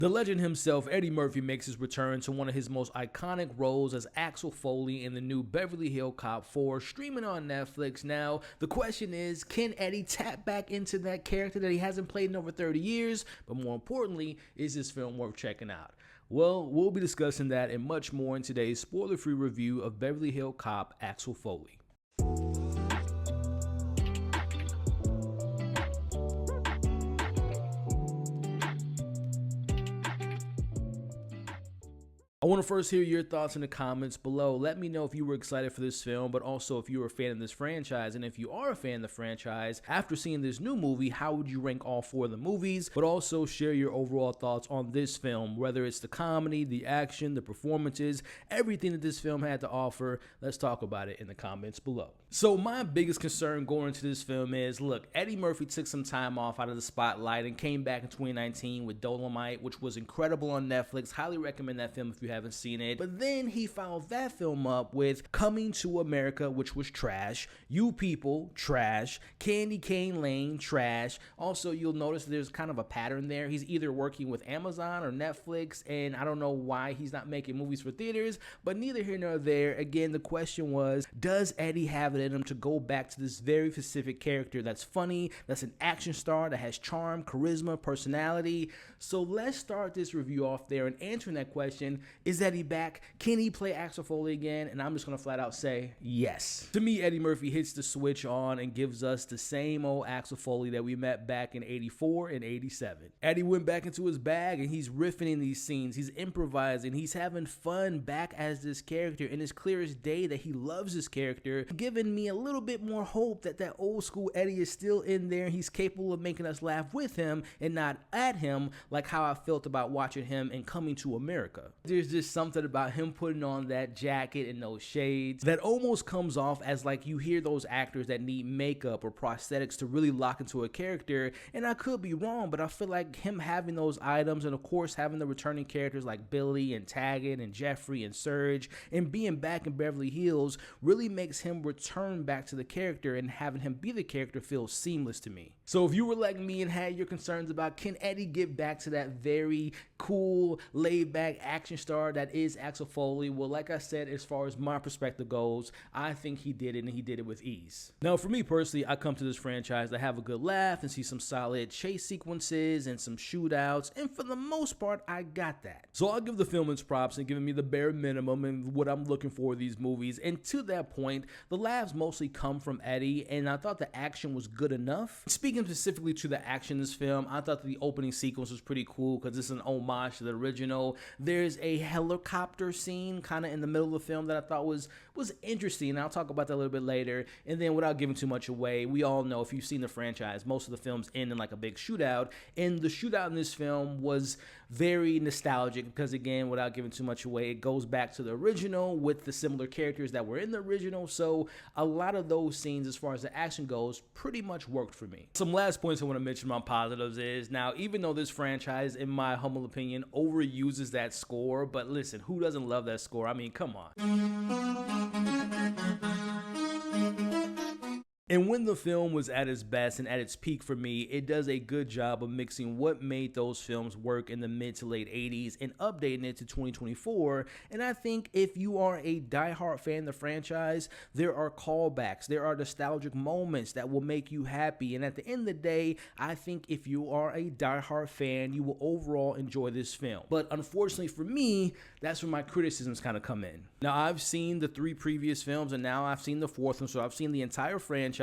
The legend himself, Eddie Murphy, makes his return to one of his most iconic roles as Axel Foley in the new Beverly Hills Cop 4, streaming on Netflix. Now, the question is, can Eddie tap back into that character that he hasn't played in over 30 years? But more importantly, is this film worth checking out? Well, we'll be discussing that and much more in today's spoiler-free review of Beverly Hills Cop Axel Foley. I want to first hear your thoughts in the comments below. Let me know if you were excited for this film, but also if you were a fan of this franchise. And if you are a fan of the franchise, after seeing this new movie, how would you rank all 4 of the movies? But also share your overall thoughts on this film, whether it's the comedy, the action, the performances, everything that this film had to offer. Let's talk about it in the comments below. So my biggest concern going into this film is, look, Eddie Murphy took some time off out of the spotlight and came back in 2019 with Dolomite, which was incredible on Netflix. Highly recommend that film if you haven't seen it. But then he followed that film up with Coming to America, which was trash. You People, trash. Candy Cane Lane, trash. Also, you'll notice there's kind of a pattern there. He's either working with Amazon or Netflix, and I don't know why he's not making movies for theaters, but neither here nor there. Again, the question was, does Eddie have it in him to go back to this very specific character that's funny, that's an action star, that has charm, charisma, personality? So let's start this review off there and answering that question. Is Eddie back? Can he play Axel Foley again? And I'm just going to flat out say yes. To me, Eddie Murphy hits the switch on and gives us the same old Axel Foley that we met back in 84 and 87. Eddie went back into his bag and he's riffing in these scenes. He's improvising. He's having fun back as this character. And it's clear as day that he loves this character, giving me a little bit more hope that that old school Eddie is still in there. He's capable of making us laugh with him and not at him, like how I felt about watching him in Coming to America. There's just something about him putting on that jacket and those shades that almost comes off as like you hear those actors that need makeup or prosthetics to really lock into a character. And I could be wrong, but I feel like him having those items, and of course having the returning characters like Billy and Taggart and Jeffrey and Serge, and being back in Beverly Hills really makes him return back to the character, and having him be the character feels seamless to me. So if you were like me and had your concerns about, can Eddie get back to that very cool, laid-back action star that is Axel Foley? Well, like I said, as far as my perspective goes, I think he did it, and he did it with ease. Now, for me personally, I come to this franchise to have a good laugh and see some solid chase sequences and some shootouts, and for the most part, I got that. So I'll give the film its props and giving me the bare minimum and what I'm looking for in these movies, and to that point, the laughs mostly come from Eddie, and I thought the action was good enough. Speaking specifically to the action in this film, I thought the opening sequence was pretty cool because it's an homage to the original. There's a helicopter scene kind of in the middle of the film that I thought was interesting, and I'll talk about that a little bit later. And then without giving too much away, we all know, if you've seen the franchise, most of the films end in like a big shootout, and the shootout in this film was very nostalgic because, again, without giving too much away, it goes back to the original with the similar characters that were in the original. So a lot of those scenes, as far as the action goes, pretty much worked for me. Some last points I want to mention on positives is, now, even though this franchise, in my humble opinion, overuses that score, but listen, who doesn't love that score? I mean, come on. And when the film was at its best and at its peak for me, it does a good job of mixing what made those films work in the mid to late 80s and updating it to 2024. And I think if you are a diehard fan of the franchise, there are callbacks, there are nostalgic moments that will make you happy. And at the end of the day, I think if you are a diehard fan, you will overall enjoy this film. But unfortunately for me, that's where my criticisms kind of come in. Now, I've seen the 3 previous films, and now I've seen the 4th one, so I've seen the entire franchise.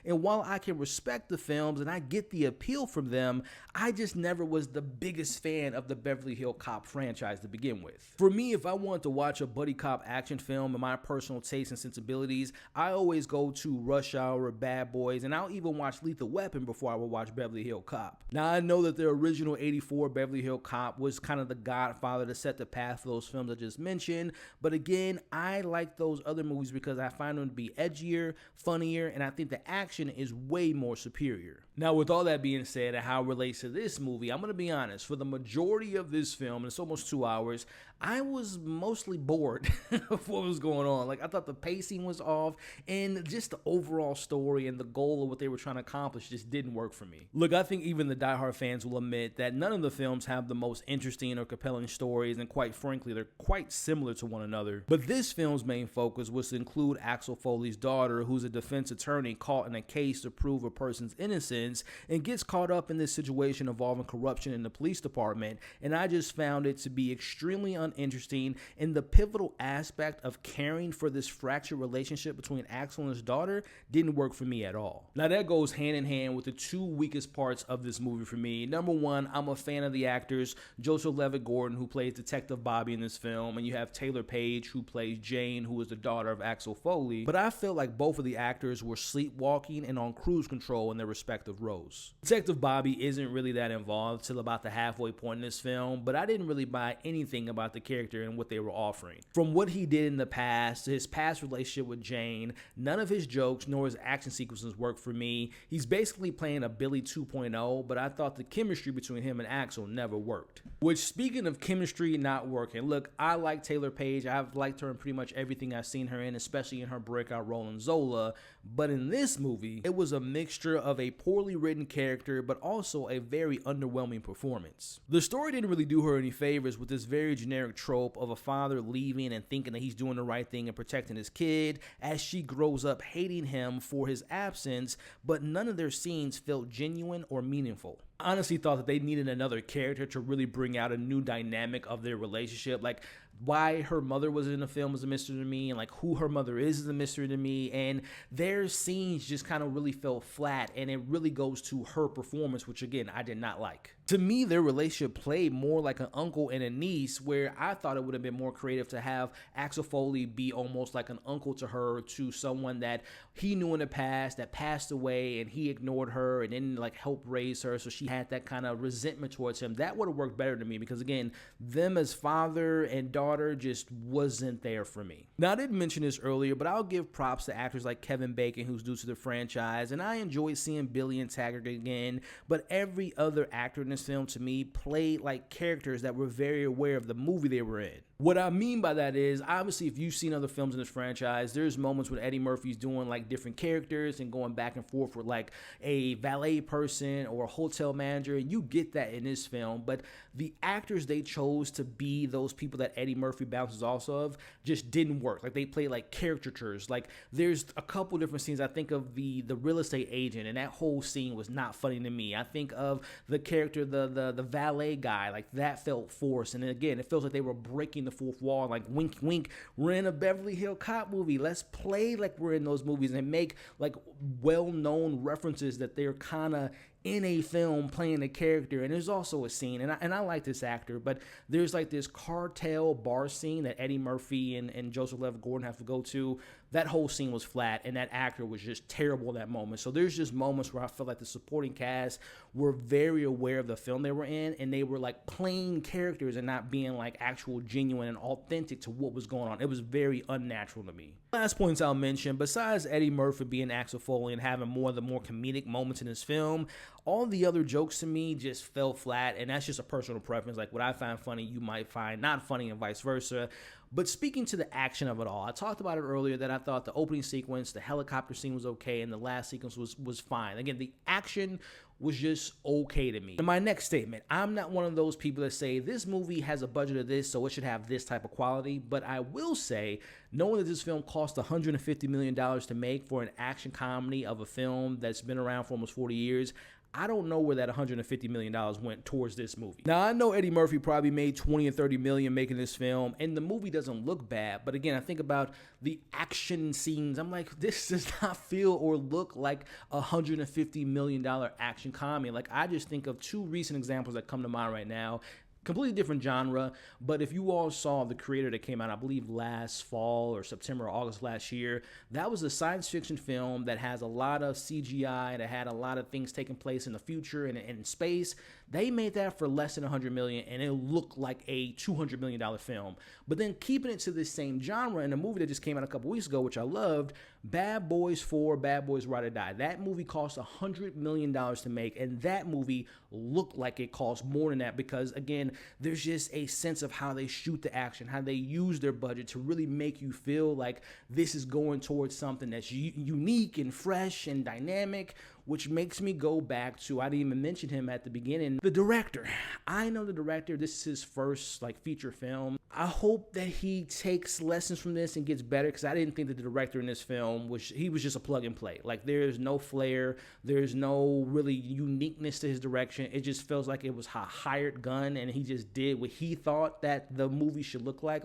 And while I can respect the films and I get the appeal from them, I just never was the biggest fan of the Beverly Hills Cop franchise to begin with. For me, if I want to watch a buddy cop action film in my personal taste and sensibilities, I always go to Rush Hour or Bad Boys, and I'll even watch Lethal Weapon before I will watch Beverly Hills Cop. Now, I know that the original 84 Beverly Hills Cop was kind of the godfather to set the path for those films I just mentioned, but again, I like those other movies because I find them to be edgier, funnier, and I think the action is way more superior. Now, with all that being said and how it relates to this movie, I'm going to be honest. For the majority of this film, and it's almost 2 hours, I was mostly bored of what was going on. Like, I thought the pacing was off, and just the overall story and the goal of what they were trying to accomplish just didn't work for me. Look, I think even the diehard fans will admit that none of the films have the most interesting or compelling stories, and quite frankly, they're quite similar to one another. But this film's main focus was to include Axel Foley's daughter, who's a defense attorney caught in a case to prove a person's innocence, and gets caught up in this situation involving corruption in the police department, and I just found it to be extremely uninteresting, and the pivotal aspect of caring for this fractured relationship between Axel and his daughter didn't work for me at all. Now, that goes hand in hand with the 2 weakest parts of this movie for me. Number one, I'm a fan of the actors Joseph Levitt-Gordon, who plays Detective Bobby in this film, and you have Taylour Paige, who plays Jane, who is the daughter of Axel Foley, but I feel like both of the actors were sleepwalking and on cruise control in their respective roles. Detective Bobby isn't really that involved till about the halfway point in this film, but I didn't really buy anything about the character and what they were offering. From what he did in the past to his past relationship with Jane, none of his jokes nor his action sequences worked for me. He's basically playing a Billy 2.0, but I thought the chemistry between him and Axel never worked. Which, speaking of chemistry not working, look, I like Taylour Paige. I've liked her in pretty much everything I've seen her in, especially in her breakout role in Zola, but in this movie, it was a mixture of a poorly written character, but also a very underwhelming performance. The story didn't really do her any favors with this very generic trope of a father leaving and thinking that he's doing the right thing and protecting his kid as she grows up hating him for his absence, but none of their scenes felt genuine or meaningful. I honestly thought that they needed another character to really bring out a new dynamic of their relationship. Like, why her mother was in the film is a mystery to me, and like who her mother is a mystery to me, and their scenes just kind of really felt flat, and it really goes to her performance, which again I did not like. To me, their relationship played more like an uncle and a niece, where I thought it would have been more creative to have Axel Foley be almost like an uncle to her, to someone that he knew in the past that passed away and he ignored her and didn't like help raise her, so she had that kind of resentment towards him. That would have worked better to me, because again, them as father and daughter just wasn't there for me. Now, I didn't mention this earlier, but I'll give props to actors like Kevin Bacon, who's new to the franchise, and I enjoyed seeing Billy and Taggart again, but every other actor in this film to me played like characters that were very aware of the movie they were in. What I mean by that is, obviously, if you've seen other films in this franchise, there's moments when Eddie Murphy's doing like different characters and going back and forth with like a valet person or a hotel manager, and you get that in this film, but the actors they chose to be those people that Eddie Murphy bounces off of just didn't work. Like, they played like caricatures. Like, there's a couple different scenes. I think of the real estate agent, and that whole scene was not funny to me. I think of the character, the valet guy, like that felt forced, and again, it feels like they were breaking the fourth wall, like wink wink, we're in a Beverly Hills Cop movie, let's play like we're in those movies and make like well-known references that they're kind of in a film playing a character. And there's also a scene, and I like this actor, but there's like this cartel bar scene that Eddie Murphy and Joseph Levitt-Gordon have to go to. That whole scene was flat, and that actor was just terrible in that moment. So there's just moments where I feel like the supporting cast were very aware of the film they were in, and they were like playing characters and not being like actual genuine and authentic to what was going on. It was very unnatural to me. Last points I'll mention, besides Eddie Murphy being Axel Foley and having more of the more comedic moments in this film, all the other jokes to me just fell flat, and that's just a personal preference. Like, what I find funny, you might find not funny, and vice versa. But speaking to the action of it all, I talked about it earlier that I thought the opening sequence, the helicopter scene was okay, and the last sequence was fine. Again, the action was just okay to me. And my next statement, I'm not one of those people that say this movie has a budget of this, so it should have this type of quality, but I will say, knowing that this film cost $150 million to make for an action comedy of a film that's been around for almost 40 years, I don't know where that $150 million went towards this movie. Now, I know Eddie Murphy probably made $20 or $30 million making this film, and the movie doesn't look bad. But again, I think about the action scenes. I'm like, this does not feel or look like a $150 million action comedy. Like, I just think of two recent examples that come to mind right now. Completely different genre, but if you all saw The Creator that came out, I believe last fall or September or August last year, that was a science fiction film that has a lot of CGI, that had a lot of things taking place in the future and in space. They made that for less than $100 million, and it looked like a $200 million film. But then keeping it to this same genre, in a movie that just came out a couple weeks ago, which I loved, Bad Boys 4, Bad Boys Ride or Die. That movie cost $100 million to make, and that movie looked like it cost more than that because, again, there's just a sense of how they shoot the action, how they use their budget to really make you feel like this is going towards something that's unique and fresh and dynamic, which makes me go back to, I didn't even mention him at the beginning, the director. I know the director, this is his first feature film. I hope that he takes lessons from this and gets better, because I didn't think that the director in this film was just a plug and play. There's no flair, there's no really uniqueness to his direction. It just feels like it was a hired gun, and he just did what he thought that the movie should look like.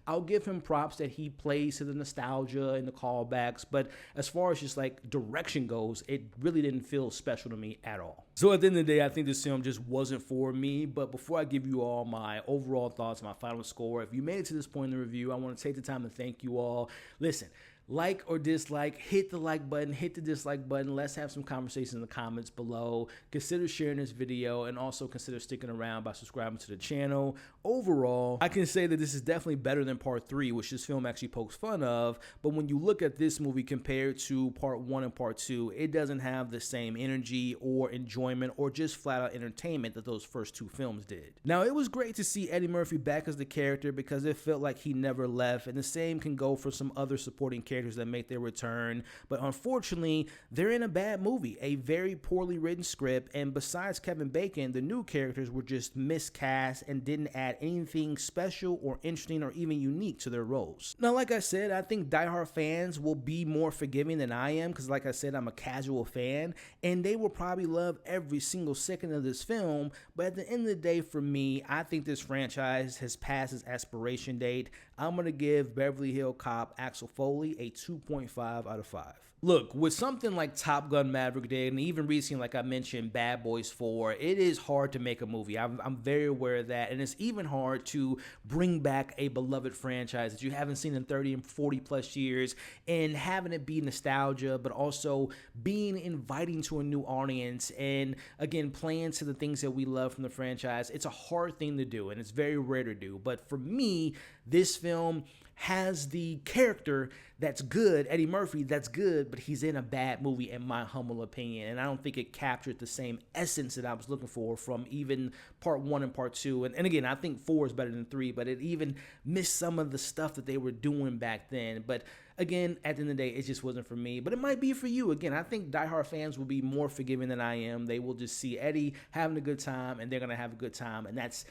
I'll give him props that he plays to the nostalgia and the callbacks, but as far as just direction goes, it really didn't feel special to me at all. So at the end of the day, I think this film just wasn't for me. But before I give you all my overall thoughts, my final score, if you made it to this point in the review, I want to take the time to thank you all. Listen, like or dislike, hit the like button, hit the dislike button. Let's have some conversations in the comments below. Consider sharing this video, and also consider sticking around by subscribing to the channel. Overall, I can say that this is definitely better than Part 3, which this film actually pokes fun of. But when you look at this movie compared to Part 1 and Part 2, it doesn't have the same energy or enjoyment or just flat out entertainment that those first two films did. Now, it was great to see Eddie Murphy back as the character because it felt like he never left, and the same can go for some other supporting characters that make their return, but unfortunately, they're in a bad movie, a very poorly written script, and besides Kevin Bacon, the new characters were just miscast and didn't add anything special or interesting or even unique to their roles. Now, like I said, I think diehard fans will be more forgiving than I am, because like I said, I'm a casual fan, and they will probably love every single second of this film, but at the end of the day, for me, I think this franchise has passed its expiration date. I'm going to give Beverly Hills Cop Axel Foley a 2.5 out of 5. Look, with something like Top Gun Maverick did, and even recently, like I mentioned, Bad Boys 4, it is hard to make a movie. I'm very aware of that, and it's even hard to bring back a beloved franchise that you haven't seen in 30 and 40 plus years, and having it be nostalgia, but also being inviting to a new audience, and again, playing to the things that we love from the franchise. It's a hard thing to do, and it's very rare to do, but for me, this film has the character that's good, Eddie Murphy, that's good, but he's in a bad movie in my humble opinion, and I don't think it captured the same essence that I was looking for from even Part 1 and Part 2, and again, I think 4 is better than 3, but it even missed some of the stuff that they were doing back then, but again, at the end of the day, it just wasn't for me, but it might be for you. Again, I think diehard fans will be more forgiving than I am. They will just see Eddie having a good time, and they're going to have a good time, and that's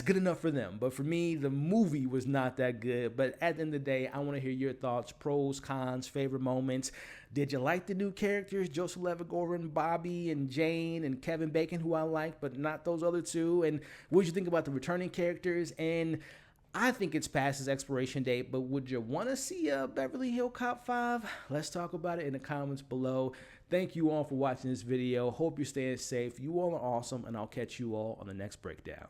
good enough for them. But for me, the movie was not that good. But at the end of the day, I want to hear your thoughts, pros, cons, favorite moments. Did you like the new characters, Joseph Levitt-Gordon, Bobby, and Jane, and Kevin Bacon, who I like, but not those other two? And what did you think about the returning characters? And I think it's past its expiration date, but would you want to see a Beverly Hills Cop 5? Let's talk about it in the comments below. Thank you all for watching this video. Hope you're staying safe. You all are awesome, and I'll catch you all on the next breakdown.